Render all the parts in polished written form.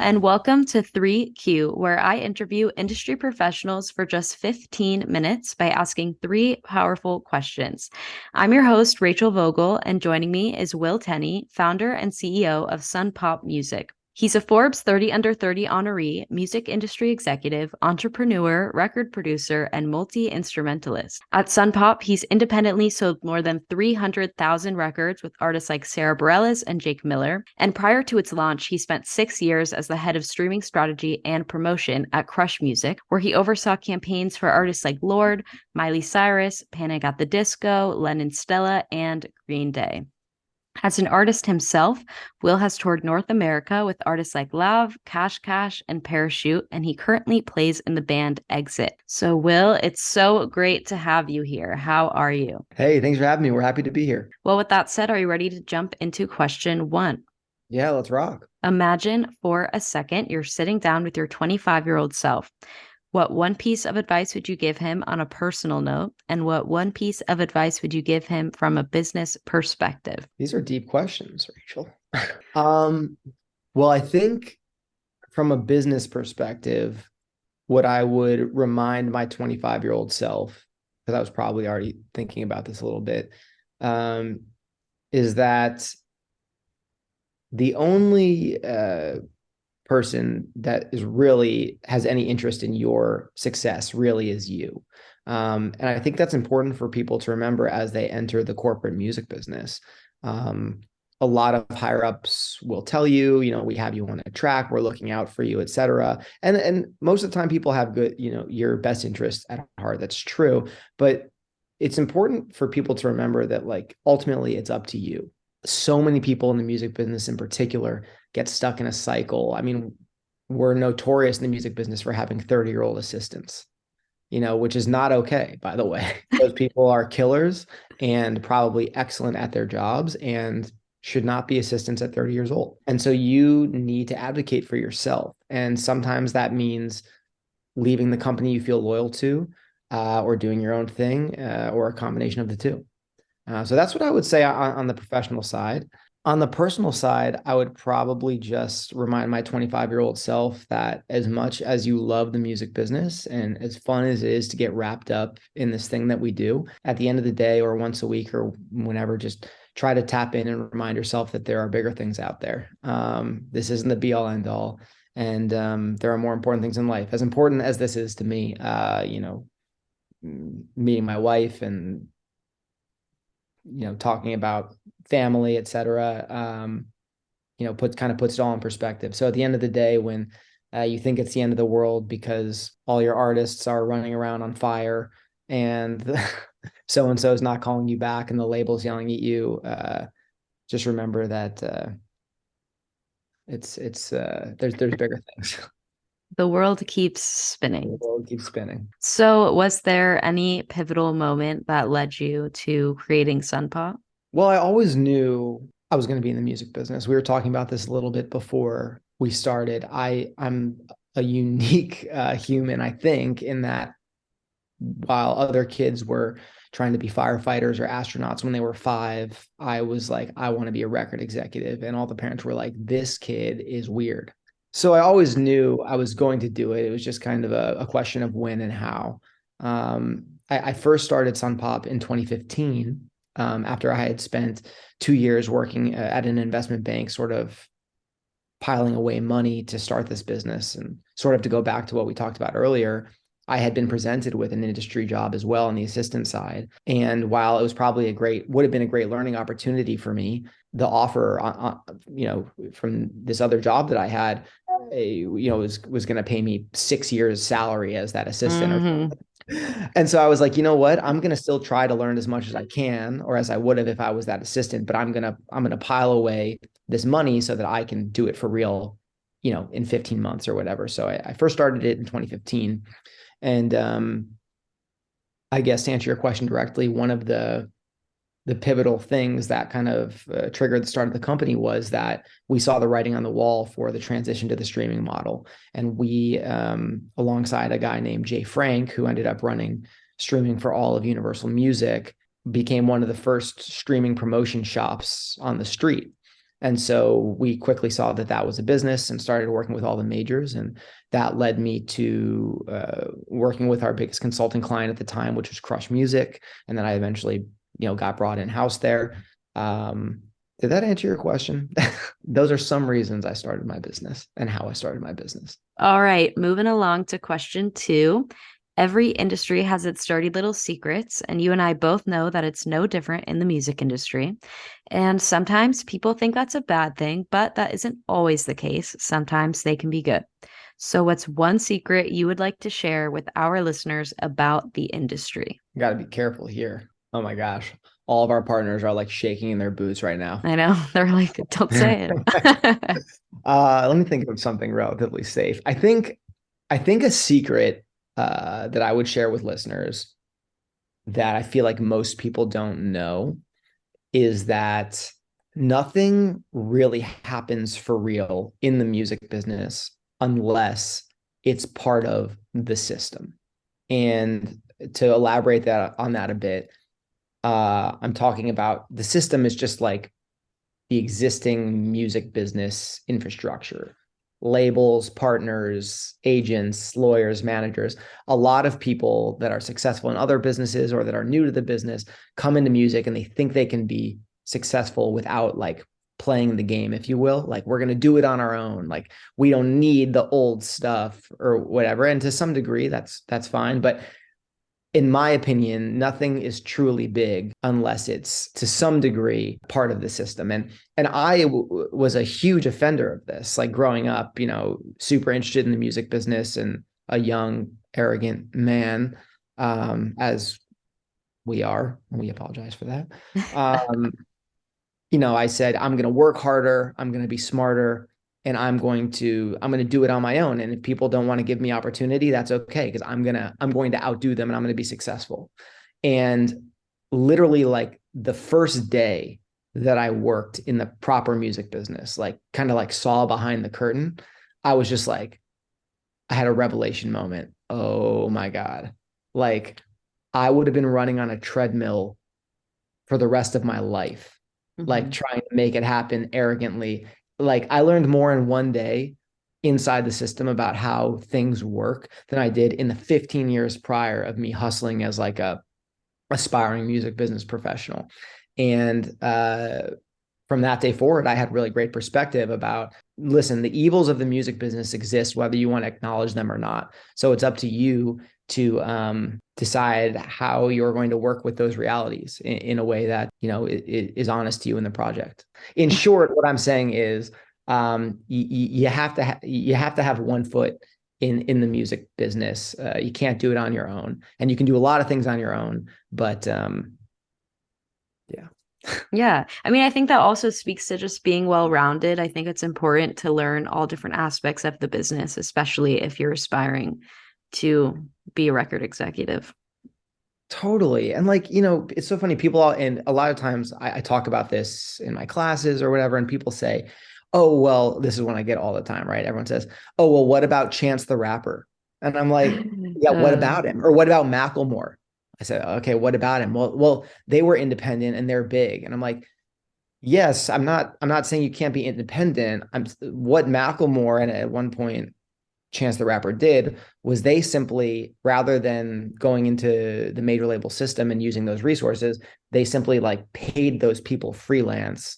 and welcome to 3Q, where I interview industry professionals for just 15 minutes by asking three powerful questions. I'm your host, Rachel Vogel, and joining me is Will Tenney, founder and CEO of SunPop Music. He's a Forbes 30 Under 30 honoree, music industry executive, entrepreneur, record producer, and multi-instrumentalist. At SunPop, he's independently sold more than 300,000 records with artists like Sara Bareilles and Jake Miller. And prior to its launch, he spent 6 years as the head of streaming strategy and promotion at Crush Music, where he oversaw campaigns for artists like Lorde, Miley Cyrus, Panic at the Disco, Lennon Stella, and Green Day. As an artist himself, Will has toured North America with artists like Lauv, Cash Cash, and Parachute, and he currently plays in the band Exit. So, Will, it's so great to have you here. How are you? Hey, thanks for having me. We're happy to be here. Well, with that said, are you ready to jump into question one? Yeah, let's rock. Imagine for a second you're sitting down with your 25-year-old self. What one piece of advice would you give him on a personal note? And what one piece of advice would you give him from a business perspective? These are deep questions, Rachel. Well, I think from a business perspective, what I would remind my 25-year-old self, because I was probably already thinking about this a little bit, is that the only person that is really has any interest in your success really is you. And I think that's important for people to remember as they enter the corporate music business. A lot of higher ups will tell you, we have you on a track, we're looking out for you, et cetera. And most of the time people have good, your best interest at heart. That's true. But it's important for people to remember that ultimately it's up to you. So many people in the music business in particular get stuck in a cycle. I mean, we're notorious in the music business for having 30-year-old assistants, which is not okay, by the way. Those people are killers and probably excellent at their jobs and should not be assistants at 30 years old. And so you need to advocate for yourself. And sometimes that means leaving the company you feel loyal to, or doing your own thing, or a combination of the two. So that's what I would say on the professional side. On the personal side, I would probably just remind my 25-year-old self that as much as you love the music business and as fun as it is to get wrapped up in this thing that we do, at the end of the day or once a week or whenever, just try to tap in and remind yourself that there are bigger things out there. This isn't the be all end all. And there are more important things in life. As important as this is to me, meeting my wife and talking about family, et cetera, puts it all in perspective. So at the end of the day, when you think it's the end of the world because all your artists are running around on fire and so-and-so is not calling you back and the label's yelling at you, just remember that there's bigger things. The world keeps spinning. The world keeps spinning. So was there any pivotal moment that led you to creating SunPop? Well, I always knew I was going to be in the music business. We were talking about this a little bit before we started. I'm a unique human, I think, in that while other kids were trying to be firefighters or astronauts when they were 5, I was like, I want to be a record executive. And all the parents were like, this kid is weird. So I always knew I was going to do it. It was just kind of a question of when and how. I first started SunPop in 2015, after I had spent 2 years working at an investment bank, sort of piling away money to start this business. And sort of to go back to what we talked about earlier, I had been presented with an industry job as well on the assistant side. And while it was probably would have been a great learning opportunity for me, the offer, from this other job that I had, was going to pay me 6 years salary as that assistant. Mm-hmm. And so I was like, you know what, I'm going to still try to learn as much as I can, or as I would have if I was that assistant, but I'm going to pile away this money so that I can do it for real, in 15 months or whatever. So I first started it in 2015. And I guess to answer your question directly, one of the pivotal things that kind of triggered the start of the company was that we saw the writing on the wall for the transition to the streaming model. And we, alongside a guy named Jay Frank, who ended up running streaming for all of Universal Music, became one of the first streaming promotion shops on the street. And so we quickly saw that that was a business and started working with all the majors. And that led me to working with our biggest consulting client at the time, which was Crush Music. And then I eventually, got brought in-house there. Did that answer your question? Those are some reasons I started my business and how I started my business. All right, moving along to question 2. Every industry has its dirty little secrets, and you and I both know that it's no different in the music industry. And sometimes people think that's a bad thing, but that isn't always the case. Sometimes they can be good. So, what's one secret you would like to share with our listeners about the industry? Got to be careful here. Oh my gosh. All of our partners are like shaking in their boots right now. I know. They're like, don't say it. Let me think of something relatively safe. I think a secret that I would share with listeners that I feel like most people don't know is that nothing really happens for real in the music business unless it's part of the system. And to elaborate on that a bit, I'm talking about the system is just like the existing music business infrastructure, labels, partners, agents, lawyers, managers. A lot of people that are successful in other businesses or that are new to the business come into music and they think they can be successful without like playing the game, if you will. Like, we're going to do it on our own. Like, we don't need the old stuff or whatever. And to some degree, that's fine. But in my opinion, nothing is truly big unless it's to some degree part of the system. And I was a huge offender of this, like growing up, super interested in the music business and a young, arrogant man, as we are. And we apologize for that. I said, I'm going to work harder. I'm going to be smarter. And I'm going to do it on my own. And if people don't want to give me opportunity, that's okay, because I'm going to outdo them and I'm going to be successful. And literally, like, the first day that I worked in the proper music business, like kind of like saw behind the curtain, I was just like, I had a revelation moment. Oh my God. Like, I would have been running on a treadmill for the rest of my life, like trying to make it happen arrogantly. Like, I learned more in one day inside the system about how things work than I did in the 15 years prior of me hustling as like a aspiring music business professional. And from that day forward, I had really great perspective about, listen, the evils of the music business exist, whether you want to acknowledge them or not. So it's up to you to decide how you're going to work with those realities in a way that, it is honest to you in the project. In short, what I'm saying is, you have to have one foot in the music business. You can't do it on your own, and you can do a lot of things on your own, but yeah. Yeah. I mean, I think that also speaks to just being well-rounded. I think it's important to learn all different aspects of the business, especially if you're aspiring to be a record executive. Totally. And like, it's so funny. And a lot of times I talk about this in my classes or whatever, and people say, oh, well, this is when I get all the time, right? Everyone says, oh, well, what about Chance the Rapper? And I'm like, yeah, what about him? Or what about Macklemore? I said, okay, what about him? Well, they were independent and they're big. And I'm like, yes, I'm not saying you can't be independent. What Macklemore and at one point Chance the Rapper did was, they simply, rather than going into the major label system and using those resources, they simply like paid those people freelance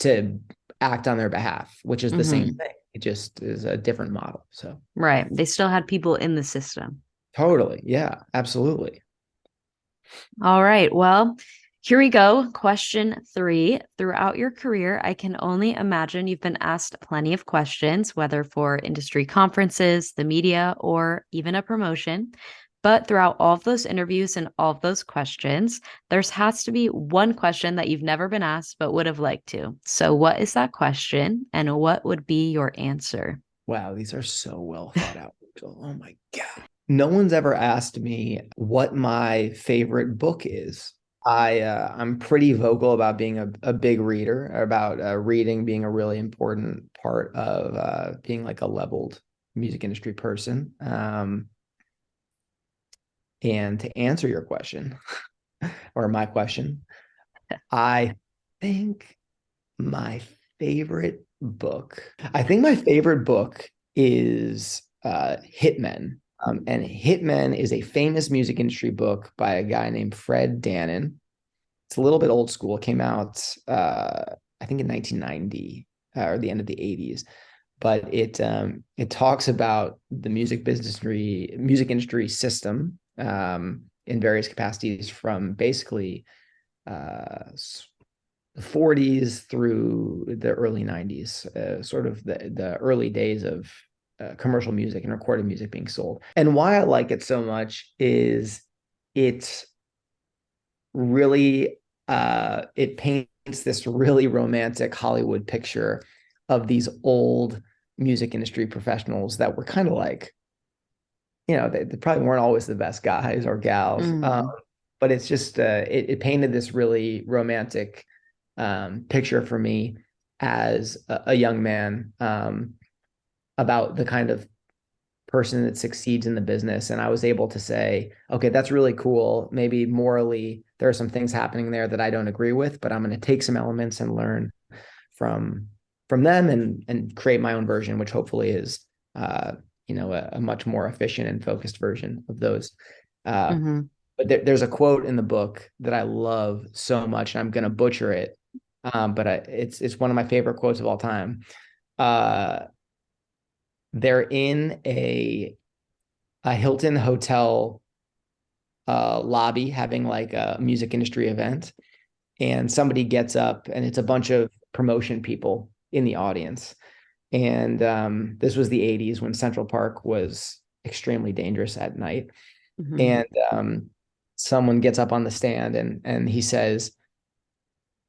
to act on their behalf, which is the same thing. It just is a different model. So Right. They still had people in the system. totally. Yeah, absolutely. All right. Well, here we go. Question 3. Throughout your career, I can only imagine you've been asked plenty of questions, whether for industry conferences, the media, or even a promotion. But throughout all of those interviews and all of those questions, there's has to be one question that you've never been asked but would have liked to. So, what is that question, and what would be your answer? Wow, these are so well thought out. Oh my God. No one's ever asked me what my favorite book is. I'm pretty vocal about being a big reader, about reading being a really important part of being like a leveled music industry person. And to answer your question, or my question, I think my favorite book. I think my favorite book is Hitmen. And Hitmen is a famous music industry book by a guy named Fred Danon. It's a little bit old school. It came out, I think, in 1990 or the end of the 80s. But it talks about the music industry system in various capacities, from basically the 40s through the early 90s, sort of the early days of commercial music and recorded music being sold. And why I like it so much is it's really it paints this really romantic Hollywood picture of these old music industry professionals that were kind of like, they probably weren't always the best guys or gals. But it's just it painted this really romantic picture for me as a young man, about the kind of person that succeeds in the business. And I was able to say, okay, that's really cool. Maybe morally, there are some things happening there that I don't agree with, but I'm going to take some elements and learn from them and create my own version, which hopefully is, a much more efficient and focused version of those. But there's a quote in the book that I love so much, and I'm going to butcher it. But it's one of my favorite quotes of all time. They're in a Hilton hotel lobby having like a music industry event, and somebody gets up, and it's a bunch of promotion people in the audience. And this was the 80s when Central Park was extremely dangerous at night. And someone gets up on the stand and he says,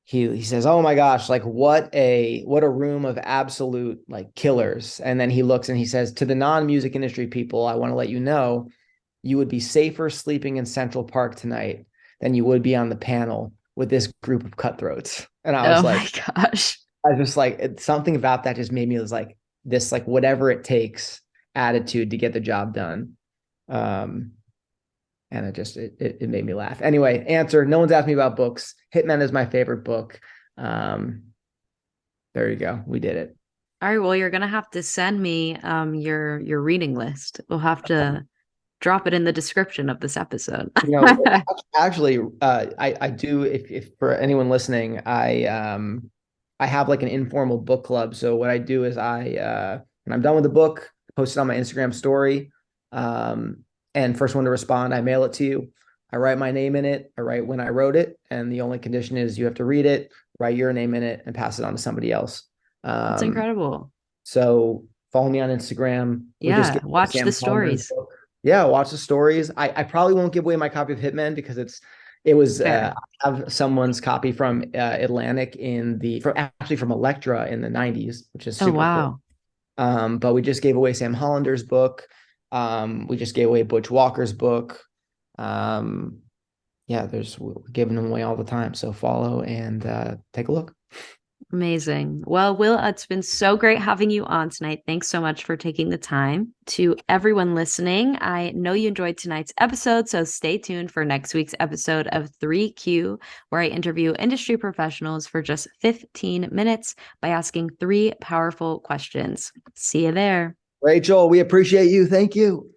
he says, "Oh my gosh, like what a room of absolute like killers." And then he looks and he says, "To the non-music industry people, I want to let you know, you would be safer sleeping in Central Park tonight than you would be on the panel with this group of cutthroats." And I was like, my gosh. I was just like, something about that just made me like this, like whatever it takes attitude to get the job done. And it made me laugh. Anyway, answer. No one's asked me about books. Hitman is my favorite book. There you go. We did it. All right. Well, you're gonna have to send me your reading list. We'll have to drop it in the description of this episode. Actually, I do. If for anyone listening, I have like an informal book club. So what I do is when I'm done with the book, post it on my Instagram story. And first one to respond, I mail it to you. I write my name in it. I write when I wrote it. And the only condition is you have to read it, write your name in it, and pass it on to somebody else. That's incredible. So follow me on Instagram. Yeah, watch the stories. Yeah, watch the stories. I probably won't give away my copy of Hitman because it was I have someone's copy from Atlantic from Elektra in the 90s, which is super cool. But we just gave away Sam Hollander's book. We just gave away Butch Walker's book. We're giving them away all the time. So follow and take a look. Amazing. Well, Will, it's been so great having you on tonight. Thanks so much for taking the time. To everyone listening, I know you enjoyed tonight's episode, so stay tuned for next week's episode of 3Q, where I interview industry professionals for just 15 minutes by asking 3 powerful questions. See you there. Rachel, we appreciate you. Thank you.